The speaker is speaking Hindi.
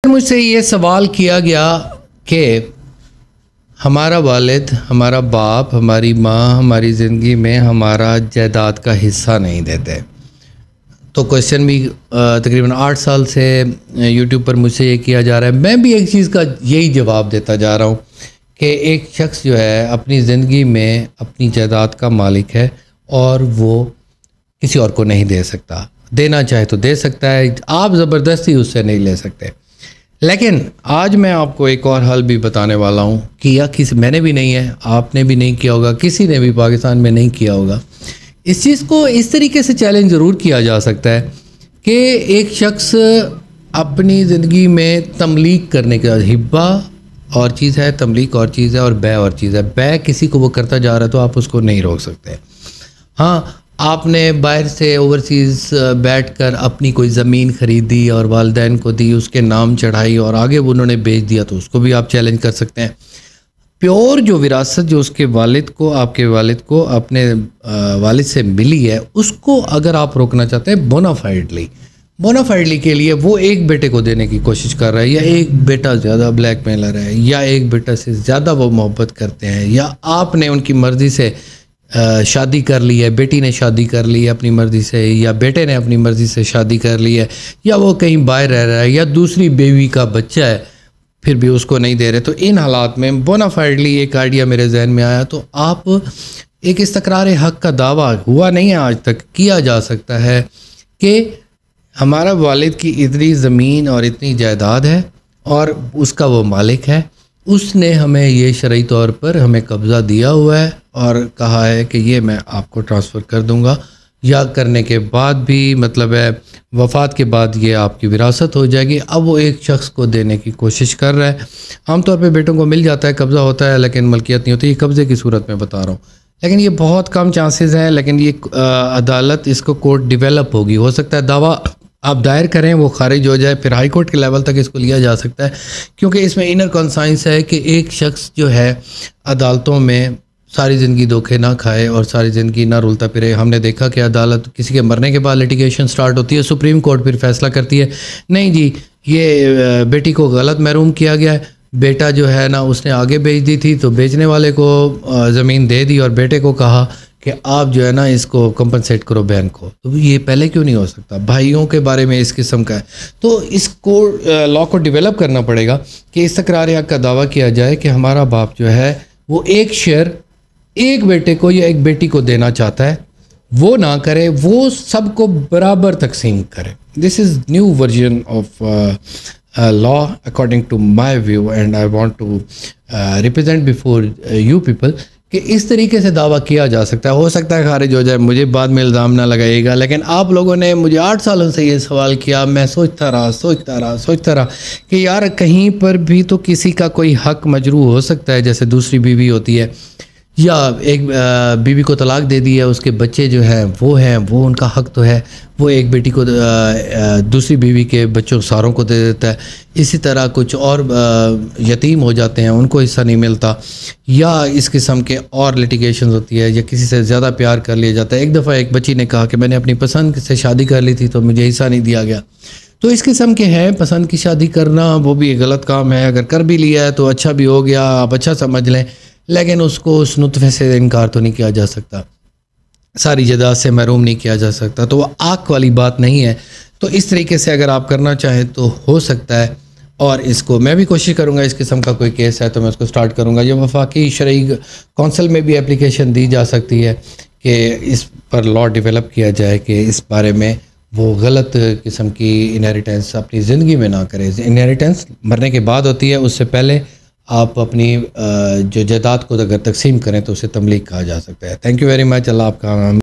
मुझसे ये सवाल किया गया कि हमारा वालिद, हमारा बाप, हमारी माँ हमारी ज़िंदगी में हमारा जायदाद का हिस्सा नहीं देते। तो क्वेश्चन भी तकरीबन 8 साल से यूट्यूब पर मुझसे ये किया जा रहा है। मैं भी एक चीज़ का यही जवाब देता जा रहा हूँ कि एक शख्स जो है अपनी ज़िंदगी में अपनी जायदाद का मालिक है और वो किसी और को नहीं दे सकता। देना चाहे तो दे सकता है, आप ज़बरदस्ती उससे नहीं ले सकते। लेकिन आज मैं आपको एक और हल भी बताने वाला हूँ कि या किसी मैंने भी नहीं है, आपने भी नहीं किया होगा, किसी ने भी पाकिस्तान में नहीं किया होगा। इस चीज़ को इस तरीके से चैलेंज ज़रूर किया जा सकता है कि एक शख्स अपनी ज़िंदगी में तमलीक करने का, हिब्बा और चीज़ है, तमलीक और चीज़ है और बै और चीज़ है। बै किसी को वो करता जा रहा है तो आप उसको नहीं रोक सकते। हाँ, आपने बाहर से ओवरसीज़ बैठकर अपनी कोई ज़मीन ख़रीदी और वालिदैन को दी, उसके नाम चढ़ाई और आगे वो उन्होंने बेच दिया तो उसको भी आप चैलेंज कर सकते हैं। प्योर जो विरासत जो उसके वालिद को, आपके वालिद को अपने वालिद से मिली है, उसको अगर आप रोकना चाहते हैं बोनाफाइडली के लिए वो एक बेटे को देने की कोशिश कर रहा है, या एक बेटा ज़्यादा ब्लैकमेलर है, या एक बेटा से ज़्यादा वो मोहब्बत करते हैं, या आपने उनकी मर्ज़ी से शादी कर ली है, बेटी ने शादी कर ली है अपनी मर्ज़ी से, या बेटे ने अपनी मर्ज़ी से शादी कर ली है, या वो कहीं बाहर रह रहा है, या दूसरी बीवी का बच्चा है फिर भी उसको नहीं दे रहे। तो इन हालात में बोनाफाइडली एक आइडिया मेरे जहन में आया, तो आप एक इस्तक़रार हक़ का दावा हुआ नहीं है आज तक, किया जा सकता है कि हमारा वालिद की इतनी ज़मीन और इतनी जायदाद है और उसका वो मालिक है, उसने हमें ये शरई तौर पर हमें कब्ज़ा दिया हुआ है और कहा है कि ये मैं आपको ट्रांसफ़र कर दूंगा, या करने के बाद भी मतलब है वफ़ात के बाद ये आपकी विरासत हो जाएगी। अब वो एक शख्स को देने की कोशिश कर रहा है। आमतौर पे बेटों को मिल जाता है, कब्ज़ा होता है, लेकिन मलकियत नहीं होती। ये कब्ज़े की सूरत में बता रहा हूँ, लेकिन ये बहुत कम चांसेस हैं। लेकिन ये अदालत, इसको कोर्ट डेवलप होगी, हो सकता है दावा आप दायर करें, वो खारिज हो जाए, फिर हाई कोर्ट के लेवल तक इसको लिया जा सकता है, क्योंकि इसमें इनर कॉन्साइंस है कि एक शख्स जो है अदालतों में सारी ज़िंदगी धोखे ना खाए और सारी ज़िंदगी ना रुलता फिरे। हमने देखा कि अदालत किसी के मरने के बाद लिटिगेशन स्टार्ट होती है, सुप्रीम कोर्ट फिर फैसला करती है नहीं जी ये बेटी को गलत महरूम किया गया है, बेटा जो है ना उसने आगे बेच दी थी तो बेचने वाले को ज़मीन दे दी और बेटे को कहा कि आप जो है ना इसको कंपनसेट करो बहन को। तो ये पहले क्यों नहीं हो सकता? भाइयों के बारे में इस किस्म का है। तो इसको लॉ को डेवलप करना पड़ेगा कि इस्तक़रार हक़ का दावा किया जाए कि हमारा बाप जो है वो एक शेयर एक बेटे को या एक बेटी को देना चाहता है, वो ना करे, वो सबको बराबर तकसीम करे। This is new version of law according to my view, and I want to represent before you people कि इस तरीके से दावा किया जा सकता है। हो सकता है खारिज हो जाए, मुझे बाद में इल्ज़ाम ना लगाइएगा, लेकिन आप लोगों ने मुझे 8 सालों से ये सवाल किया। मैं सोचता रहा कि यार कहीं पर भी तो किसी का कोई हक़ मजरू हो सकता है, जैसे दूसरी बीवी होती है, या एक बीवी को तलाक दे दी है, उसके बच्चे जो हैं वो उनका हक़ तो है, वो एक बेटी को दूसरी बीवी के बच्चों सारों को दे देता है। इसी तरह कुछ और यतीम हो जाते हैं, उनको हिस्सा नहीं मिलता, या इस किस्म के और लिटिगेशन होती है, या किसी से ज़्यादा प्यार कर लिया जाता है। एक दफ़ा एक बच्ची ने कहा कि मैंने अपनी पसंद से शादी कर ली थी तो मुझे हिस्सा नहीं दिया गया। तो इस किस्म के हैं, पसंद की शादी करना वो भी एक गलत काम है। अगर कर भी लिया है तो अच्छा भी हो गया, आप अच्छा समझ लें, लेकिन उसको उस नुत्फ़े से इनकार तो नहीं किया जा सकता, सारी जायदाद से महरूम नहीं किया जा सकता। तो वो आँख वाली बात नहीं है। तो इस तरीके से अगर आप करना चाहें तो हो सकता है, और इसको मैं भी कोशिश करूँगा, इस किस्म का कोई केस है तो मैं उसको स्टार्ट करूँगा। ये वफाकी शरई कौंसल में भी एप्लीकेशन दी जा सकती है कि इस पर लॉ डेवलप किया जाए कि इस बारे में वो गलत किस्म की इनहेरिटेंस अपनी ज़िंदगी में ना करे। इनहेरिटेंस मरने के बाद होती है, उससे पहले आप अपनी जो जायदाद को अगर तकसीम करें तो उसे तमलीक कहा जा सकता है। Thank you very much. Allah आपका